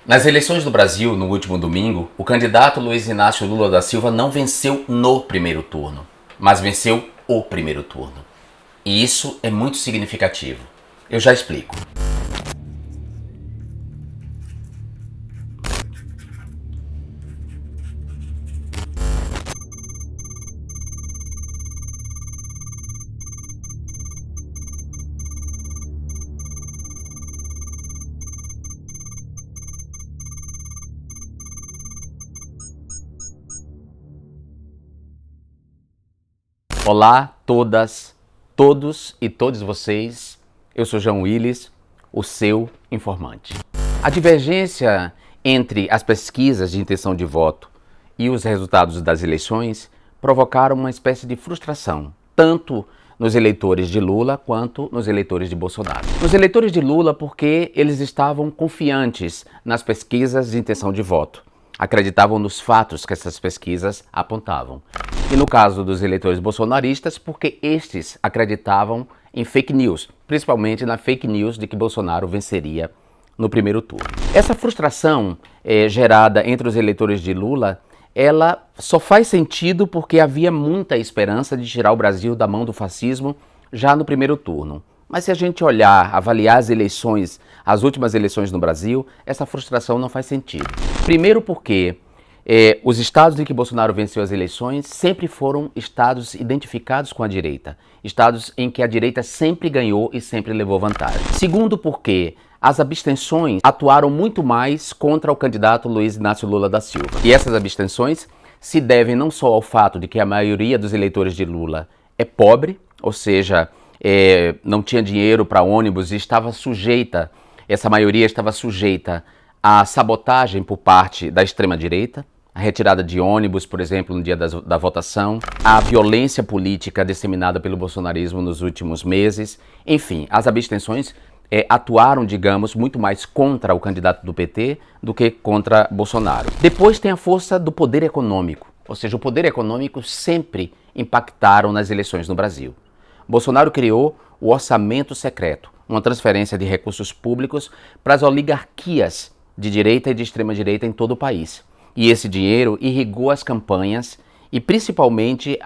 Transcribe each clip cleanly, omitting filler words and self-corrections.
Nas eleições do Brasil, no último domingo, o candidato Luiz Inácio Lula da Silva não venceu no primeiro turno, mas venceu o primeiro turno. E isso é muito significativo. Eu já explico. Olá, todas, todos e todos vocês. Eu sou João Willis, o seu informante. A divergência entre as pesquisas de intenção de voto e os resultados das eleições provocaram uma espécie de frustração, tanto nos eleitores de Lula quanto nos eleitores de Bolsonaro. Nos eleitores de Lula porque eles estavam confiantes nas pesquisas de intenção de voto, acreditavam nos fatos que essas pesquisas apontavam. E no caso dos eleitores bolsonaristas, porque estes acreditavam em fake news, principalmente na fake news de que Bolsonaro venceria no primeiro turno. Essa frustração gerada entre os eleitores de Lula, ela só faz sentido porque havia muita esperança de tirar o Brasil da mão do fascismo já no primeiro turno. Mas se a gente olhar, avaliar as eleições, as últimas eleições no Brasil, essa frustração não faz sentido. Primeiro porque os estados em que Bolsonaro venceu as eleições sempre foram estados identificados com a direita. Estados em que a direita sempre ganhou e sempre levou vantagem. Segundo porque as abstenções atuaram muito mais contra o candidato Luiz Inácio Lula da Silva. E essas abstenções se devem não só ao fato de que a maioria dos eleitores de Lula é pobre, ou seja, não tinha dinheiro para ônibus e essa maioria estava sujeita à sabotagem por parte da extrema-direita, a retirada de ônibus, por exemplo, no dia da votação, a violência política disseminada pelo bolsonarismo nos últimos meses. Enfim, as abstenções atuaram, digamos, muito mais contra o candidato do PT do que contra Bolsonaro. Depois tem a força do poder econômico, ou seja, o poder econômico sempre impactaram nas eleições no Brasil. Bolsonaro criou o orçamento secreto, uma transferência de recursos públicos para as oligarquias de direita e de extrema-direita em todo o país. E esse dinheiro irrigou as campanhas e principalmente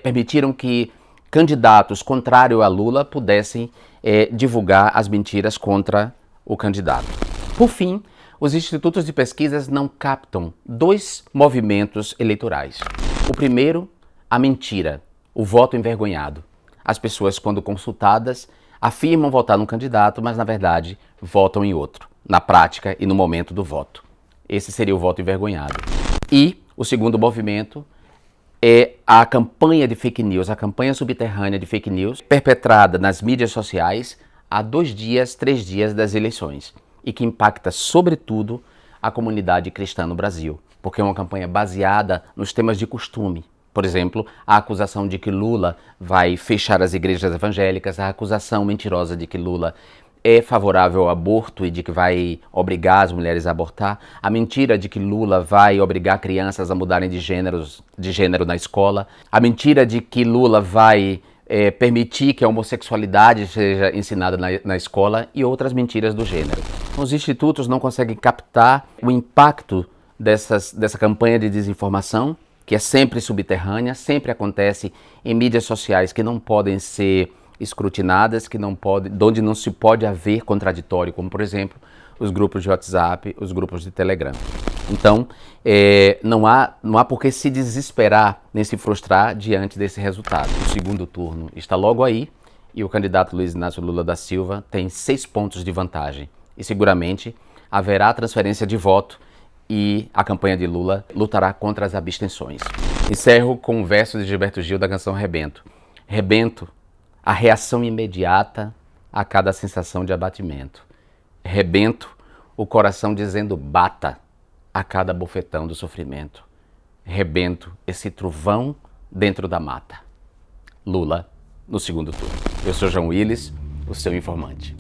permitiram que candidatos contrários a Lula pudessem divulgar as mentiras contra o candidato. Por fim, os institutos de pesquisas não captam dois movimentos eleitorais. O primeiro, a mentira, o voto envergonhado. As pessoas, quando consultadas, afirmam votar num candidato, mas na verdade votam em outro, na prática e no momento do voto. Esse seria o voto envergonhado. E o segundo movimento é a campanha de fake news, a campanha subterrânea de fake news, perpetrada nas mídias sociais há 2 dias, 3 dias das eleições, e que impacta, sobretudo, a comunidade cristã no Brasil, porque é uma campanha baseada nos temas de costume. Por exemplo, a acusação de que Lula vai fechar as igrejas evangélicas, a acusação mentirosa de que Lula é favorável ao aborto e de que vai obrigar as mulheres a abortar, a mentira de que Lula vai obrigar crianças a mudarem de gênero na escola, a mentira de que Lula vai permitir que a homossexualidade seja ensinada na escola e outras mentiras do gênero. Os institutos não conseguem captar o impacto dessa campanha de desinformação, que é sempre subterrânea, sempre acontece em mídias sociais que não podem ser escrutinadas, onde não se pode haver contraditório, como por exemplo os grupos de WhatsApp, os grupos de Telegram. Então, não há por que se desesperar nem se frustrar diante desse resultado. O segundo turno está logo aí e o candidato Luiz Inácio Lula da Silva tem 6 pontos de vantagem e seguramente haverá transferência de voto e a campanha de Lula lutará contra as abstenções. Encerro com um verso de Gilberto Gil da canção Rebento. Rebento, a reação imediata a cada sensação de abatimento. Rebento, o coração dizendo bata a cada bofetão do sofrimento. Rebento, esse trovão dentro da mata. Lula no segundo turno. Eu sou João Willis, o seu informante.